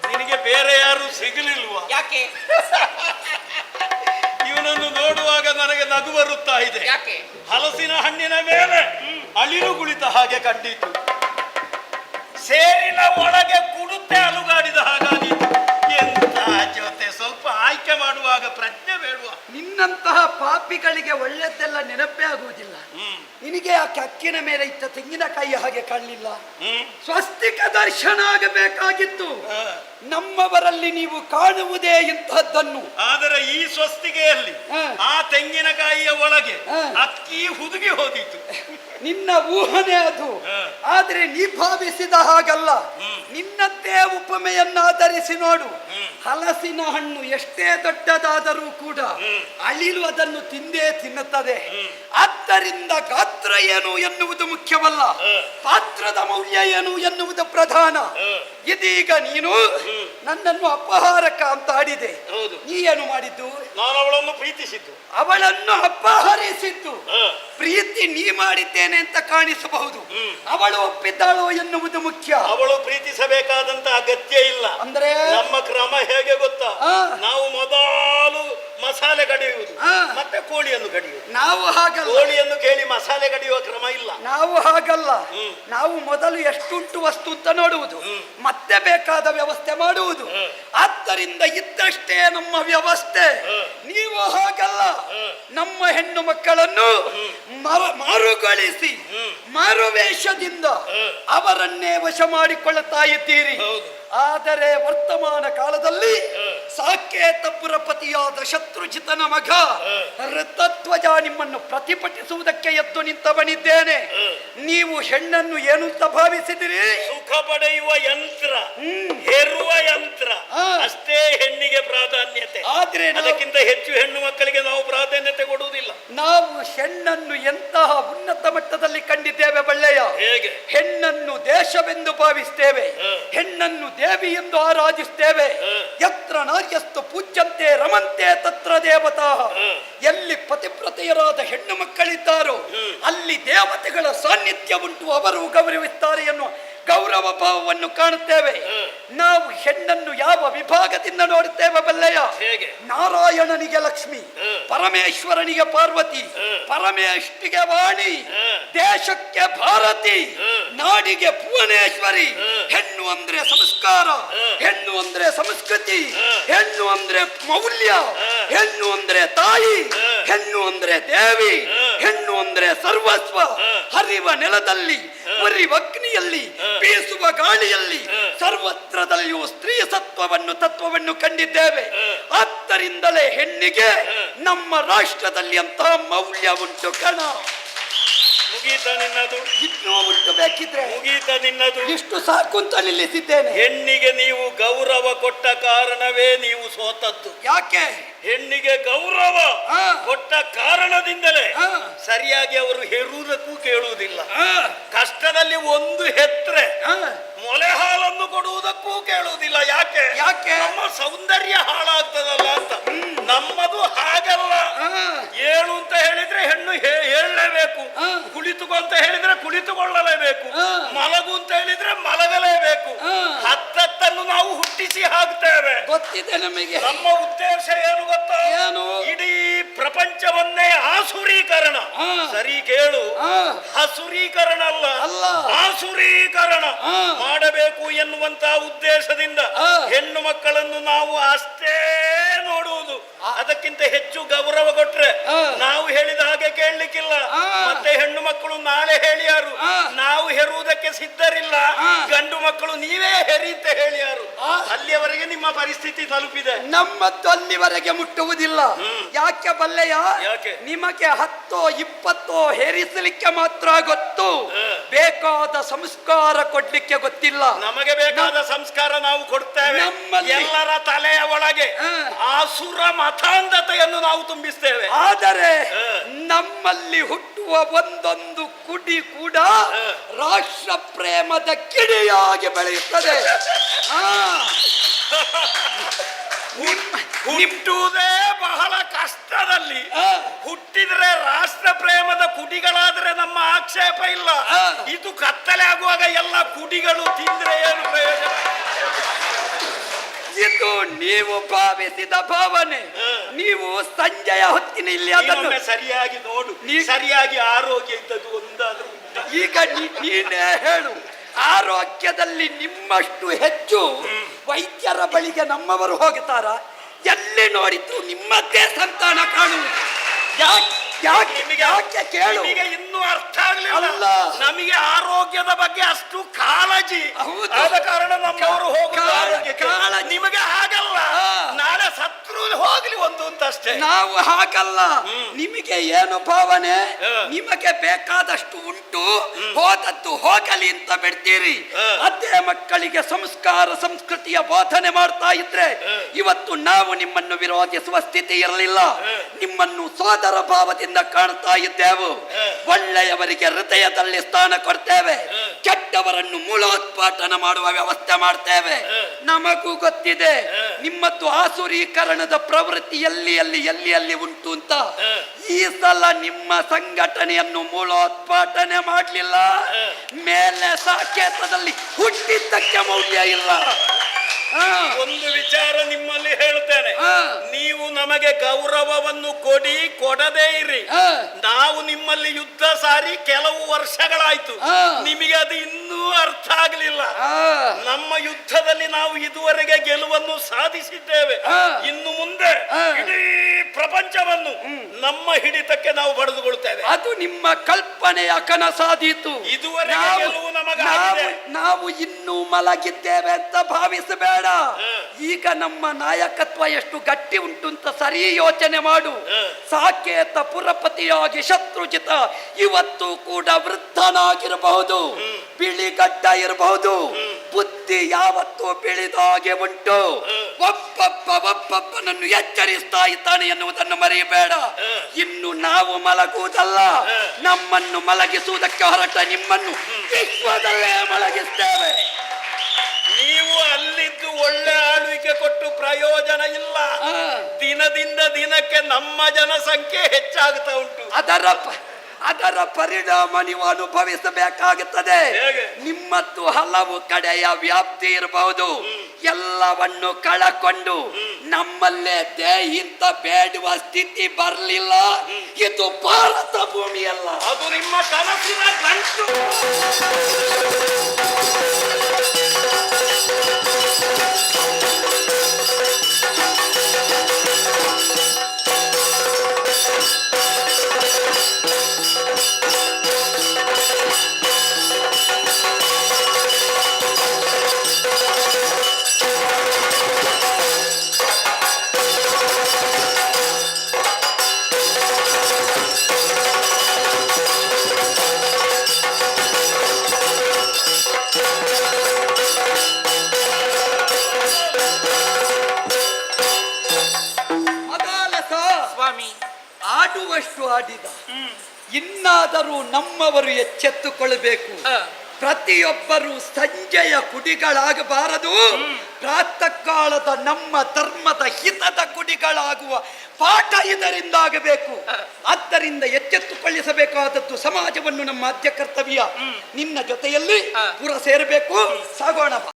ನಿನಗೆ ಬೇರೆ ಯಾರು ಸಿಗಲಿಲ್ವಾ? ಯಾಕೆ ಇವನನ್ನು ನೋಡುವಾಗ ನನಗೆ ನಗು ಬರುತ್ತಾ ಇದೆ. ಯಾಕೆ? ಹಲಸಿನ ಹಣ್ಣಿನ ಮೇಲೆ ಅಳಿಲು ಕುಳಿತ ಹಾಗೆ ಕಂಡಿತು. ಸೇರಿನ ಒಳಗೆ ಕುಡುತ್ತೆ ಅಲುಗಾಡಿದ ಹಾಗಾಗಿತ್ತು. ಎಂತ ಜೊತೆ ಸ್ವಲ್ಪ ಆಯ್ಕೆ ಮಾಡುವಾಗ ಪ್ರಜ್ಞೆ ಬೇಡುವ. ನಿನ್ನಂತಹ ಪಾಪಿಗಳಿಗೆ ಒಳ್ಳೆದ್ದೆಲ್ಲ ನೆನಪೇ ಆಗುವುದಿಲ್ಲ. ನಿನಗೆ ಆ ಅಕ್ಕಿನ ಮೇಲೆ ಇತ್ತ ತೆಂಗಿನಕಾಯಿ ಹಾಗೆ ಕಾಣಲಿಲ್ಲ. ಸ್ವಸ್ತಿಕ ದರ್ಶನ ಆಗಬೇಕಾಗಿತ್ತು. ನಮ್ಮವರಲ್ಲಿ ನೀವು ಕಾಣುವುದೇ ಇಂತಹದ್ದನ್ನು. ಆದರೆ ಈ ಸ್ವಸ್ತಿಗೆಯಲ್ಲಿ ಆ ತೆಂಗಿನಕಾಯಿಯ ಒಳಗೆ ಅಕ್ಕಿ ಹುದುಗಿ ಹೋದಿತ್ತು. ನಿನ್ನ ಊಹನೆ ಅದು. ಆದ್ರೆ ನೀ ಭಾವಿಸಿದ ಹಾಗಲ್ಲ. ನಿನ್ನದ್ದೇ ಉಪಮೆಯನ್ನಾಧರಿಸಿ ನೋಡು. ಹಲಸಿನ ಹಣ್ಣು ಎಷ್ಟೇ ದೊಡ್ಡದಾದರೂ ಕೂಡ ಅಳಿಲು ಅದನ್ನು ತಿಂದೇ ತಿನ್ನುತ್ತದೆ. ಆದ್ದರಿಂದ ಗಾತ್ರ ಏನು ಎನ್ನುವುದು ಮುಖ್ಯವಲ್ಲ, ಪಾತ್ರದ ಮೌಲ್ಯ ಏನು ಎನ್ನುವುದು ಪ್ರಧಾನ. ಇದೀಗ ನೀನು ನನ್ನನ್ನು ಅಪಹಾರಕ ಅಂತ ಆಡಿದೆ. ನೀ ಏನು ಮಾಡಿದ್ದು? ನಾನು ಅವಳನ್ನು ಪ್ರೀತಿಸಿದ್ದು. ಅವಳನ್ನು ಅಪಹರಿಸಿದ್ದು. ಪ್ರೀತಿ ನೀ ಮಾಡಿದ್ದೇನೆ ಅಂತ ಕಾಣಿಸಬಹುದು. ಅವಳು ಒಪ್ಪಿದ್ದಾಳೋ ಎನ್ನುವುದು ಮುಖ್ಯ. ಅವಳು ಪ್ರೀತಿಸಬೇಕಾದಂತ ಅಗತ್ಯ ಇಲ್ಲ. ಅಂದ್ರೆ ನಮ್ಮ ಕ್ರಮ ಹೇಗೆ ಗೊತ್ತಾ? ನಾವು ಮೊದಲು ಮಸಾಲೆ ಕಡಿಯುವುದು, ಮತ್ತೆ ಕೋಳಿಯನ್ನು ಕಡಿಯುವುದು. ನಾವು ಹಾಗಲ್ಲ. ಕೋಳಿಯನ್ನು ಕೇಳಿ ಮಸಾಲೆ ಕಡಿಯುವ ಕ್ರಮ ಇಲ್ಲ. ನಾವು ಹಾಗಲ್ಲ. ನಾವು ಮೊದಲು ಎಷ್ಟುಂಟು ವಸ್ತು ಅಂತ ನೋಡುವುದು, ಮತ್ತೆ ಬೇಕಾದ ವ್ಯವಸ್ಥೆ ಮಾಡುವುದು. ಆದ್ದರಿಂದ ಇದ್ದಷ್ಟೇ ನಮ್ಮ ವ್ಯವಸ್ಥೆ. ನೀವು ಹಾಗಲ್ಲ. ನಮ್ಮ ಹೆಣ್ಣು ಮಕ್ಕಳನ್ನು ಮಾರುಗೊಳಿಸಿ ಮಾರುವೇಷದಿಂದ ಅವರನ್ನೇ ವಶ ಮಾಡಿಕೊಳ್ಳುತ್ತಾ ಇದ್ದೀರಿ. ಆದರೆ ವರ್ತಮಾನ ಕಾಲದಲ್ಲಿ ಸಾಕೇತಪುರ ಪತಿಯಾದ ಶತ್ರುಜಿತನ ಮಗ ಋತಧ್ವಜ ನಿಮ್ಮನ್ನು ಪ್ರತಿಭಟಿಸುವುದಕ್ಕೆ ಎದ್ದು ನಿಂತವನಿದ್ದೇನೆ. ನೀವು ಹೆಣ್ಣನ್ನು ಏನು ಅಂತ ಭಾವಿಸಿದಿರಿ? ಸುಖ ಪಡೆಯುವ ಯಂತ್ರ, ಹೆರುವ ಯಂತ್ರ ಅಷ್ಟೇ ಹೆಣ್ಣಿಗೆ ಪ್ರಾಧಾನ್ಯತೆ. ಆದ್ರೆ ಅದಕ್ಕಿಂತ ಹೆಚ್ಚು ಹೆಣ್ಣು ಮಕ್ಕಳಿಗೆ ನಾವು ಪ್ರಾಧಾನ್ಯತೆ ಕೊಡುವುದಿಲ್ಲ. ನಾವು ಹೆಣ್ಣನ್ನು ಎಂತಹ ಉನ್ನತ ಮಟ್ಟದಲ್ಲಿ ಕಂಡಿದ್ದೇವೆ ಬಳ್ಳೆಯ. ಹೇಗೆ? ಹೆಣ್ಣನ್ನು ದೇಶವೆಂದು ಭಾವಿಸ್ತೇವೆ, ಹೆಣ್ಣನ್ನು ದೇವಿ ಎಂದು ಆರಾಧಿಸ್ತೇವೆ. ಯತ್ರ ನಾರ್ಯಸ್ತು ಪೂಜ್ಯಂತೆ ರಮಂತೆ ತತ್ರ ದೇವತಾ. ಎಲ್ಲಿ ಪತಿವ್ರತೆಯರಾದ ಹೆಣ್ಣು ಮಕ್ಕಳಿದ್ದಾರೋ ಅಲ್ಲಿ ದೇವತೆಗಳ ಸಾನ್ನಿಧ್ಯ ಉಂಟು, ಅವರು ಗೌರವಿಸ್ತಾರೆ ಎನ್ನುವ ಗೌರವ ಭಾವವನ್ನು ಕಾಣುತ್ತೇವೆ. ನಾವು ಹೆಣ್ಣನ್ನು ಯಾವ ವಿಭಾಗದಿಂದ ನೋಡುತ್ತೇವೆ ಬಲ್ಲೆಯ? ನಾರಾಯಣನಿಗೆ ಲಕ್ಷ್ಮಿ, ಪರಮೇಶ್ವರನಿಗೆ ಪಾರ್ವತಿ, ಪರಮೇಶ್ವರಿಗೆ ವಾಣಿ, ದೇಶಕ್ಕೆ ಭಾರತಿ, ನಾಡಿಗೆ ಭುವನೇಶ್ವರಿ. ಹೆಣ್ಣು ಅಂದ್ರೆ ಸಂಸ್ಕಾರ, ಹೆಣ್ಣು ಅಂದ್ರೆ ಸಂಸ್ಕೃತಿ, ಹೆಣ್ಣು ಅಂದ್ರೆ ಮೌಲ್ಯ, ಹೆಣ್ಣು ಅಂದ್ರೆ ತಾಯಿ, ಹೆಣ್ಣು ಅಂದ್ರೆ ದೇವಿ, ಹೆಣ್ಣು ಅಂದ್ರೆ ಸರ್ವಸ್ವ. ಹರಿವ ನೆಲದಲ್ಲಿ, ಉರಿವ ಅಗ್ನಿಯಲ್ಲಿ, ಬೀಸುವ ಗಾಳಿಯಲ್ಲಿ ಸರ್ವತ್ರದಲ್ಲಿಯೂ ಸ್ತ್ರೀ ಸತ್ವವನ್ನು ತತ್ವವನ್ನು ಕಂಡಿದ್ದೇವೆ. ಆದ್ದರಿಂದಲೇ ಹೆಣ್ಣಿಗೆ ನಮ್ಮ ರಾಷ್ಟ್ರದಲ್ಲಿ ಅಂತಹ ಮೌಲ್ಯ ಉಂಟು ಕಣ. ಮುಗೀತ ನಿನ್ನದು? ಇನ್ನೂ ಉಂಟು, ಬೇಕಿದ್ರೆ ಮುಗೀತ ನಿನ್ನದು. ಇಷ್ಟು ಸಾಕು ಅಂತ ನಿಲ್ಲಿಸಿದ್ದೇನೆ. ಹೆಣ್ಣಿಗೆ ನೀವು ಗೌರವ ಕೊಟ್ಟ ಕಾರಣವೇ ನೀವು ಸೋತದ್ದು. ಯಾಕೆ? ಹೆಣ್ಣಿಗೆ ಗೌರವ ಕೊಟ್ಟ ಕಾರಣದಿಂದಲೇ ಸರಿಯಾಗಿ ಅವರು ಹೆರುವುದಕ್ಕೂ ಕೇಳುವುದಿಲ್ಲ. ಕಷ್ಟದಲ್ಲಿ ಒಂದು ಹೆತ್ರೆ ಮೊಲೆ ಹಾಲನ್ನು ಕೊಡುವುದಕ್ಕೂ ಕೇಳುವುದಿಲ್ಲ. ಯಾಕೆ? ಯಾಕೆ? ನಮ್ಮ ಸೌಂದರ್ಯ ಹಾಳಾಗ್ತದಲ್ಲ ಅಂತ. ನಮ್ಮದು ಹಾಗಲ್ಲ. ಏಳು ಅಂತ ಹೇಳಿದ್ರೆ ಹೆಣ್ಣು ಹೇಳಲೇಬೇಕು, ಕುಳಿತುಕೋ ಅಂತ ಹೇಳಿದ್ರೆ ಕುಳಿತುಕೊಳ್ಳಲೇಬೇಕು, ಮಲಗು ಅಂತ ಹೇಳಿದ್ರೆ ಮಲಗಲೇಬೇಕು. ಹತ್ತನ್ನು ನಾವು ಹುಟ್ಟಿಸಿ ಹಾಕ್ತೇವೆ. ಗೊತ್ತಿದೆ ನಮಗೆ. ನಮ್ಮ ಉದ್ದೇಶ ಏನು ಗೊತ್ತಾ? ಏನು? ಇಡೀ ಪ್ರಪಂಚವನ್ನೇ ಆಸುರೀಕರಣ. ಸರಿ ಕೇಳು, ಹಸುರೀಕರಣ ಅಲ್ಲ, ಆಸುರೀಕರಣ ಮಾಡಬೇಕು ಎನ್ನುವಂತ ಉದ್ದೇಶದಿಂದ ಹೆಣ್ಣು ಮಕ್ಕಳನ್ನು ನಾವು ಅಷ್ಟೇ ನೋಡುವುದು. ಅದಕ್ಕಿಂತ ಹೆಚ್ಚು ಗೌರವ ಕೊಟ್ರೆ ನಾವು ಹೇಳಿದ ಹಾಗೆ ಕೇಳಲಿಕ್ಕಿಲ್ಲ. ಮತ್ತೆ ಹೆಣ್ಣು ಮಕ್ಕಳು ನಾಳೆ ಹೇಳಿಯಾರು ನಾವು ಹೆರುವುದಕ್ಕೆ ಸಿದ್ಧರಿಲ್ಲ, ಗಂಡು ಮಕ್ಕಳು ನೀವೇ ಹೆರಿ ಅಂತ ಹೇಳಿಯಾರು. ಅಲ್ಲಿಯವರೆಗೆ ನಿಮ್ಮ ಪರಿಸ್ಥಿತಿ ತಲುಪಿದೆ. ನಮ್ಮದ್ದು ಅಲ್ಲಿವರೆಗೆ ಮುಟ್ಟುವುದಿಲ್ಲ. ಯಾಕೆ ಬಲ್ಲೆಯ? ನಿಮಗೆ 10 20 ಹೇರಿಸಲಿಕ್ಕೆ ಮಾತ್ರ ಗೊತ್ತು, ಬೇಕಾದ ಸಂಸ್ಕಾರ ಕೊಡ್ಲಿಕ್ಕೆ ಗೊತ್ತಿಲ್ಲ. ನಮಗೆ ಬೇಕಾದ ಸಂಸ್ಕಾರ ನಾವು ಕೊಡ್ತೇವೆ. ಎಲ್ಲರ ತಲೆಯ ಒಳಗೆ ಆಸುರ ಮತಾಂಧತೆಯನ್ನು ನಾವು ತುಂಬಿಸ್ತೇವೆ. ಆದರೆ ನಮ್ಮಲ್ಲಿ ಹುಟ್ಟುವ ಒಂದೊಂದು ಕುಡಿ ಕೂಡ ರಾಷ್ಟ್ರ ಪ್ರೇಮದ ಕಿಡಿಯಾಗಿ ಬೆಳೆಯುತ್ತದೆ. ಹುಟ್ಟುವುದೇ ಬಹಳ ಕಷ್ಟದಲ್ಲಿ. ಹುಟ್ಟಿದ್ರೆ ರಾಷ್ಟ್ರ ಪ್ರೇಮದ ಕುಡಿಗಳಾದ್ರೆ ನಮ್ಮ ಆಕ್ಷೇಪ ಇಲ್ಲ. ಆ. ಇದು ಕತ್ತಲೆ ಆಗುವಾಗ ಎಲ್ಲ ಕುಡಿಗಳು ತಿಂದ್ರೆ ಏನು ಪ್ರಯೋಜನ? ಇದು ನೀವು ಭಾವಿಸಿದ ಭಾವನೆ. ನೀವು ಸಂಜೆಯ ಹೊತ್ತಿನ ಇಲ್ಲಿ ಅದನ್ನು ಇನ್ನೊಮ್ಮೆ ಸರಿಯಾಗಿ ನೋಡು. ನೀ- ಸರಿಯಾಗಿ ಆರೋಗ್ಯ ಇದ್ದದ್ದು ಒಂದಾದ್ರೂ ಉಂಟಾ? ಈಗ ನೀನೇ ಹೇಳು. ಆರೋಗ್ಯದಲ್ಲಿ ನಿಮ್ಮಷ್ಟು ಹೆಚ್ಚು ವೈದ್ಯರ ಬಳಿಗೆ ನಮ್ಮವರು ಹೋಗುತ್ತಾರ? ಎಲ್ಲಿ ನೋಡಿದ್ರು ನಿಮ್ಮದ್ದೇ ಸಂತಾನ ಕಾಣುವುದು. ಯಾಕೆ ಕೇಳು. ನಿಮಗೆ ಇನ್ನೂ ಅರ್ಥ ಆಗ್ಲಿಲ್ಲ. ಅಲ್ಲ. ನಮಗೆ ಆರೋಗ್ಯದ ಬಗ್ಗೆ ಅಷ್ಟು ಕಾಳಜಿ. ಹೌದು. ಆದ ಕಾರಣ ನಮ್ಮವರು ಹೋಗುದು ಆರೋಗ್ಯಕ್ಕೆ. ಕಾಳಜಿ. ನಿಮಗೆ ಹಾಗಲ್ಲ. ನಾಳೆ ಸತ್ರು ಹೋಗ್ಲಿ ಒಂದು ಅಂತ ಅಷ್ಟೇ. ನಾವು ಹಾಗಲ್ಲ. ನಿಮಗೆ ಏನು ಭಾವನೆ? ನಿಮಗೆ ಬೇಕಾದಷ್ಟು ಉಂಟು, ಹೋದದ್ದು ಹೋಗಲಿ ಅಂತ ಬಿಡ್ತೀರಿ. ಅದೇ ಮಕ್ಕಳಿಗೆ ಸಂಸ್ಕಾರ ಸಂಸ್ಕೃತಿಯ ಬೋಧನೆ ಮಾಡ್ತಾ ಇದ್ರೆ ಇವತ್ತು ನಾವು ನಿಮ್ಮನ್ನು ವಿರೋಧಿಸುವ ಸ್ಥಿತಿ ಇರಲಿಲ್ಲ. ನಿಮ್ಮನ್ನು ಸೋದರ ಭಾವದಿಂದ ಕಾಣ್ತಾ ಇದ್ದೆವು. ಒಳ್ಳೆಯವರಿಗೆ ಹೃದಯದಲ್ಲಿ ಸ್ಥಾನ ಕೊಡ್ತೇವೆ, ಕೆಟ್ಟವರನ್ನು ಮೂಲೋತ್ಪಾಟನ ಮಾಡುವ ವ್ಯವಸ್ಥೆ ಮಾಡ್ತೇವೆ. ನಮಗೂ ಗೊತ್ತಿದೆ ನಿಮ್ಮದ್ದು ಆಸುರೀಕರಣದ ಪ್ರವೃತ್ತಿ ಎಲ್ಲಿ ಉಂಟು ಅಂತ. ಈ ಸಲ ನಿಮ್ಮ ಸಂಘಟನೆಯನ್ನು ಮೂಲೋತ್ಪಾಟನೆ ಮಾಡಲಿಲ್ಲ, ಮೇಲೆ ಸಾಕೇತದಲ್ಲಿ ಹುಟ್ಟಿದ್ದಕ್ಕೆ ಮೌಲ್ಯ ಇಲ್ಲ. ಒಂದು ವಿಚಾರ ನಿಮ್ಮಲ್ಲಿ ಹೇಳ್ತೇನೆ. ನೀವು ನಮಗೆ ಗೌರವವನ್ನು ಕೊಡದೇ ಇರಿ. ನಾವು ನಿಮ್ಮಲ್ಲಿ ಯುದ್ಧ ಸಾರಿ ಕೆಲವು ವರ್ಷಗಳಾಯ್ತು. ನಿಮಗೆ ಅದು ಇನ್ನೂ ಅರ್ಥ ಆಗ್ಲಿಲ್ಲ. ನಮ್ಮ ಯುದ್ಧದಲ್ಲಿ ನಾವು ಇದುವರೆಗೆ ಗೆಲುವನ್ನು ಸಾಧಿಸಿದ್ದೇವೆ. ಇನ್ನು ಮುಂದೆ ಇಡೀ ಪ್ರಪಂಚವನ್ನು ನಮ್ಮ ಹಿಡಿತಕ್ಕೆ ನಾವು ಪಡೆದುಕೊಳ್ತೇವೆ. ಅದು ನಿಮ್ಮ ಕಲ್ಪನೆಯ ಕನಸಾದೀತು. ಇದುವರೆಗೆ ಗೆಲುವು ನಮಗಾಗಿದೆ. ನಾವು ಇನ್ನೂ ಮಲಗಿದ್ದೇವೆ ಅಂತ ಭಾವಿಸಬೇಡ. ಈಗ ನಮ್ಮ ನಾಯಕತ್ವ ಎಷ್ಟು ಗಟ್ಟಿ ಉಂಟು ಅಂತ ಸರಿ ಯೋಚನೆ ಮಾಡು. ಸಾಕೇತ ಪುರಪತಿಯಾಗಿ ಶತ್ರುಜಿತ ಇವತ್ತು ಕೂಡ ವೃದ್ಧನಾಗಿರಬಹುದು, ಬಿಳಿಗಡ್ಡ ಇರಬಹುದು, ಬುದ್ಧಿ ಯಾವತ್ತೂ ಬಿಳಿದಾಗೆ ಉಂಟು. ಒಬ್ಬೊಬ್ಬನನ್ನು ಎಚ್ಚರಿಸ್ತಾ ಇದ್ದಾನೆ ಎನ್ನುವುದನ್ನು ಮರೆಯಬೇಡ. ಇನ್ನು ನಾವು ಮಲಗುವುದಲ್ಲ, ನಮ್ಮನ್ನು ಮಲಗಿಸುವುದಕ್ಕೆ ಹೊರಟ ನಿಮ್ಮನ್ನು ವಿಶ್ವದಲ್ಲೇ ಮಲಗಿಸ್ತೇವೆ. ನೀವು ಅಲ್ಲಿದ್ದು ಒಳ್ಳೆ ಆಳ್ವಿಕೆ ಕೊಟ್ಟು ಪ್ರಯೋಜನ ಇಲ್ಲ. ದಿನದಿಂದ ದಿನಕ್ಕೆ ನಮ್ಮ ಜನಸಂಖ್ಯೆ ಹೆಚ್ಚಾಗ್ತಾ ಉಂಟು. ಅದರ ಪರಿಣಾಮ ನೀವು ಅನುಭವಿಸಬೇಕಾಗುತ್ತದೆ. ನಿಮ್ಮತ್ತು ಹಲವು ಕಡೆಯ ವ್ಯಾಪ್ತಿ ಇರಬಹುದು. ಎಲ್ಲವನ್ನು ಕಳಕೊಂಡು ನಮ್ಮಲ್ಲೇ ಇಂತ ಬೇಡುವ ಸ್ಥಿತಿ ಬರಲಿಲ್ಲ. ಇದು ಭಾರತ ಭೂಮಿಯಲ್ಲ, ಅದು ನಿಮ್ಮ ಕನಸಿನ ಗಂಟು. ಆಡುವಷ್ಟು ಆಡಿದ. ಇನ್ನಾದರೂ ನಮ್ಮವರು ಎಚ್ಚೆತ್ತುಕೊಳ್ಳಬೇಕು. ಪ್ರತಿಯೊಬ್ಬರು ಸಂಜೆಯ ಕುಡಿಗಳಾಗಬಾರದು, ಪ್ರಾತಃ ಕಾಲದ ನಮ್ಮ ಧರ್ಮದ ಹಿತದ ಕುಡಿಗಳಾಗುವ ಪಾಠ ಇದರಿಂದಾಗಬೇಕು. ಆದ್ದರಿಂದ ಎಚ್ಚೆತ್ತುಕೊಳ್ಳಿಸಬೇಕಾದದ್ದು ಸಮಾಜವನ್ನು ನಮ್ಮ ಆದ್ಯ ಕರ್ತವ್ಯ. ನಿನ್ನ ಜೊತೆಯಲ್ಲಿ ಪುರ ಸೇರಬೇಕು. ಸಾಗೋಣ.